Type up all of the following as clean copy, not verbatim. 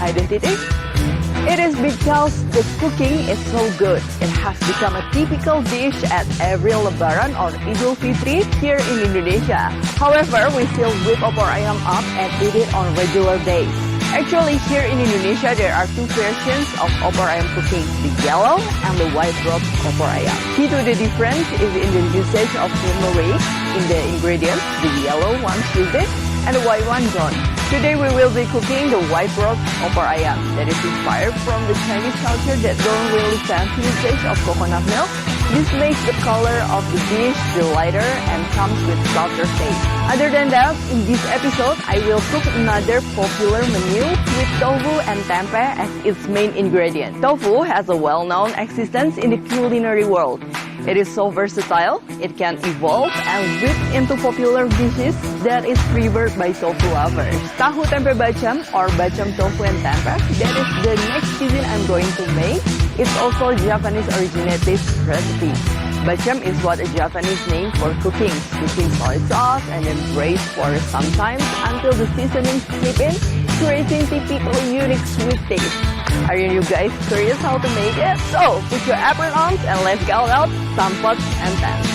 identity? It is because the cooking is so good. It has become a typical dish at every Lebaran or Idul Fitri here in Indonesia. However, we still whip opor ayam up and eat it on regular days. Actually, here in Indonesia, there are two versions of opor ayam cooking, the yellow and the white roast opor ayam. Key to the difference is in the usage of turmeric in the ingredients. The yellow ones use it and the white one don't. Today we will be cooking the white roast opor ayam that is inspired from the Chinese culture that don't really fancy usage of coconut milk. This makes the color of the dish lighter and comes with softer taste. Other than that, in this episode, I will cook another popular menu with tofu and tempeh as its main ingredient. Tofu has a well-known existence in the culinary world. It is so versatile, it can evolve and whip into popular dishes that is favored by tofu lovers. Tahu tempe bacem or bacem tofu and tempeh, that is the next cuisine I'm going to make. It's also Japanese originated recipe. Bacem is what a Japanese name for cooking. Using soy sauce and then braise for some time until the seasonings seep in, creating typically unique sweet taste. Are you guys curious how to make it? So, put your apron on and let's get out some pots and pans.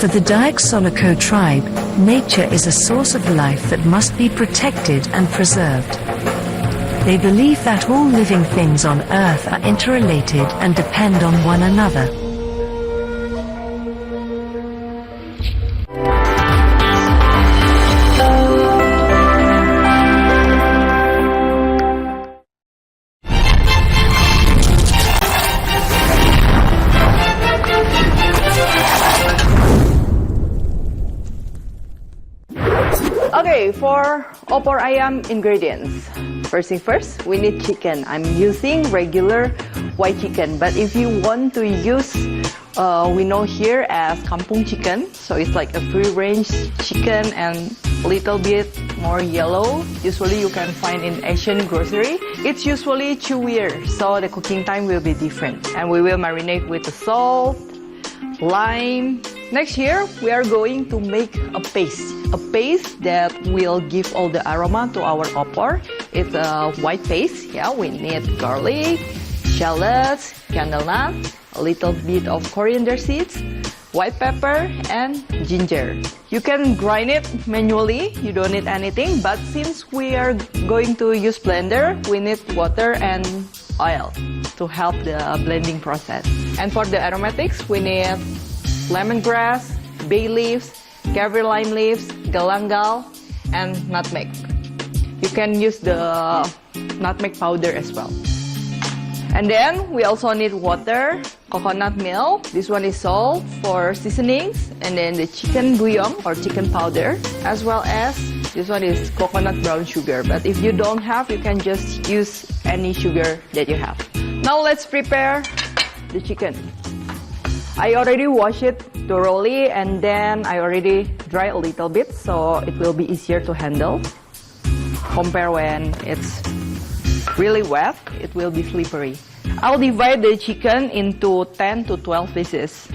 For the Dayak Soloko tribe, nature is a source of life that must be protected and preserved. They believe that all living things on earth are interrelated and depend on one another. Okay, for opor ayam ingredients. First thing first, we need chicken. I'm using regular white chicken, but if you want to use, we know here as kampung chicken, so it's like a free-range chicken and a little bit more yellow. Usually you can find in Asian grocery. It's usually chewier, so the cooking time will be different. And we will marinate with the salt, lime. Next here, we are going to make a paste that will give all the aroma to our opor. It's a white paste. Yeah, we need garlic, shallots, candle nuts, a little bit of coriander seeds, white pepper, and ginger. You can grind it manually, you don't need anything, but since we are going to use blender, we need water and oil to help the blending process. And for the aromatics, we need lemongrass, bay leaves, kaffir lime leaves, galangal, and nutmeg. You can use the nutmeg powder as well. And then we also need water, coconut milk, this one is salt for seasonings, and then the chicken bouillon or chicken powder, as well as this one is coconut brown sugar. But if you don't have, you can just use any sugar that you have. Now let's prepare the chicken. I already washed it thoroughly and then I already dry a little bit so it will be easier to handle. Compare when it's really wet, it will be slippery. I'll divide the chicken into 10 to 12 pieces,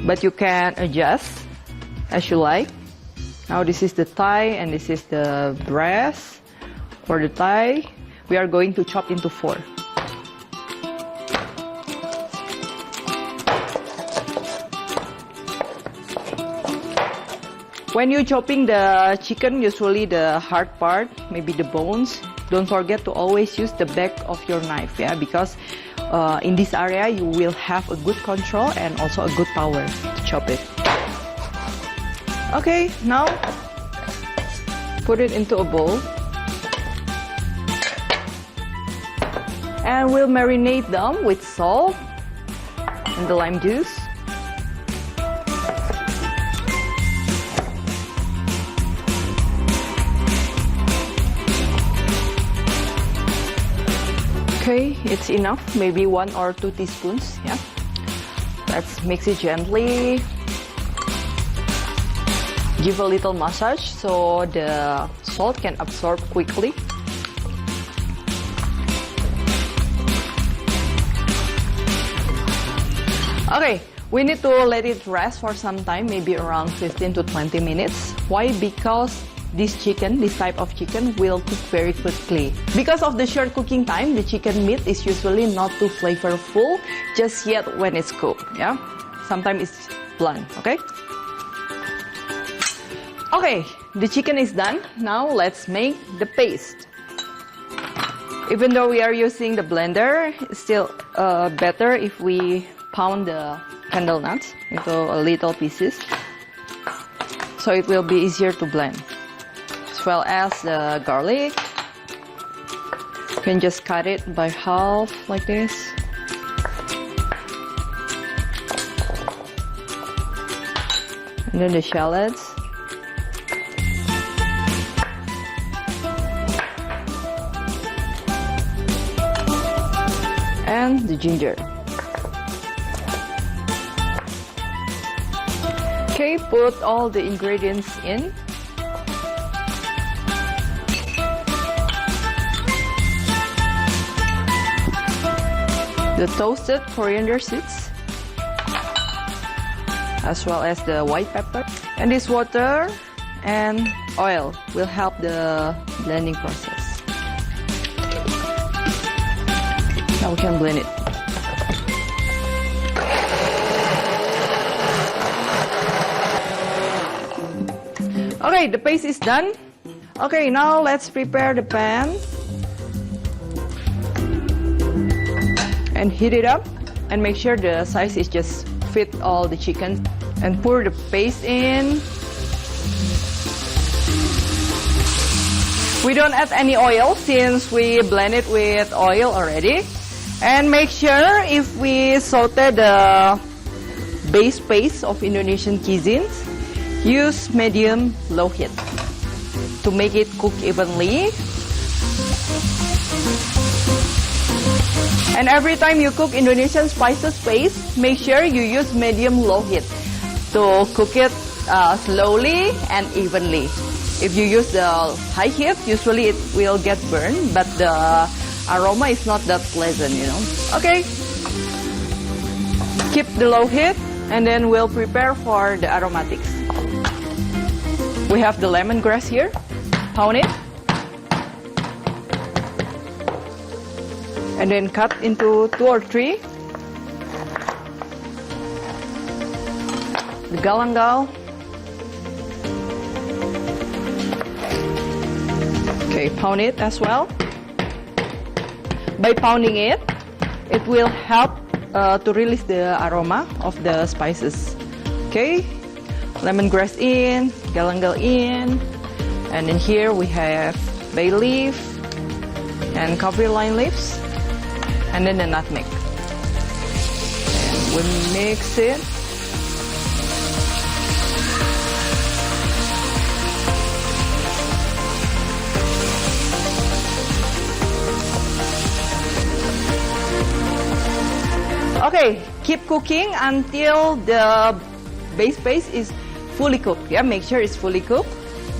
but you can adjust as you like. Now this is the thigh and this is the breast. For the thigh, we are going to chop into 4. When you're chopping the chicken, usually the hard part, maybe the bones, don't forget to always use the back of your knife, yeah, because in this area you will have a good control and also a good power to chop it. Okay, now put it into a bowl. And we'll marinate them with salt and the lime juice. Okay, it's enough, maybe 1 or 2 teaspoons, yeah. Let's mix it gently. Give a little massage so the salt can absorb quickly. Okay, we need to let it rest for some time, maybe around 15 to 20 minutes. Why? Because this type of chicken will cook very quickly. Because of the short cooking time, the chicken meat is usually not too flavorful just yet when it's cooked, yeah? Sometimes it's bland, okay? Okay, the chicken is done. Now let's make the paste. Even though we are using the blender, it's still better if we pound the candle nuts into little pieces, so it will be easier to blend. As well as the garlic, you can just cut it by half like this. And then the shallots. And the ginger. Okay, put all the ingredients in. The toasted coriander seeds, as well as the white pepper. And this water and oil will help the blending process. Now we can blend it. Okay, the paste is done. Okay, now let's prepare the pan and heat it up and make sure the size is just fit all the chicken, and pour the paste in. We don't add any oil since we blend it with oil already. And make sure if we saute the base paste of Indonesian cuisines, use medium-low heat to make it cook evenly. And every time you cook Indonesian spices paste, make sure you use medium-low heat to cook it slowly and evenly. If you use the high heat, usually it will get burned, but the aroma is not that pleasant, you know. Okay, keep the low heat, and then we'll prepare for the aromatics. We have the lemongrass here, pound it, and then cut into 2 or 3. The galangal. Okay, pound it as well. By pounding it, it will help to release the aroma of the spices. Okay, lemongrass in, galangal in, and in here we have bay leaf and coffee lime leaves, and then the nutmeg. And we mix it. Okay, keep cooking until the base paste is fully cooked. Yeah, make sure it's fully cooked,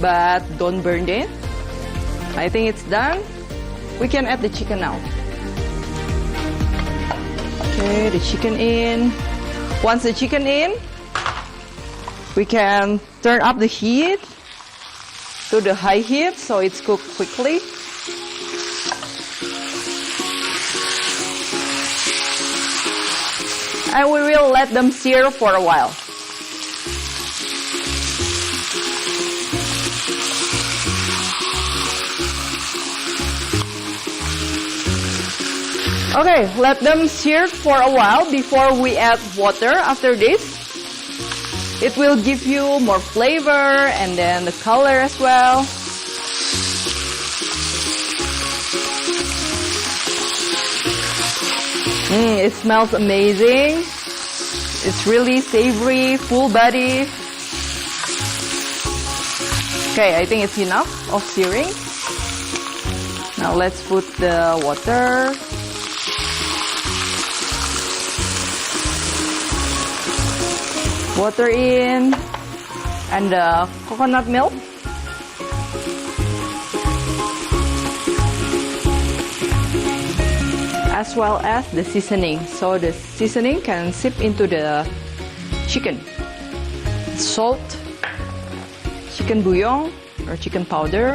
but don't burn it. I think it's done. We can add the chicken now. Okay, the chicken in. Once the chicken in, we can turn up the heat to the high heat so it's cooked quickly. And we will let them sear for a while. Okay, let them sear for a while before we add water. After this, it will give you more flavor and then the color as well. It smells amazing. It's really savory, full body. Okay, I think it's enough of searing. Now let's put the water. water in, and the coconut milk. As well as the seasoning, so the seasoning can seep into the chicken. Salt, chicken bouillon or chicken powder,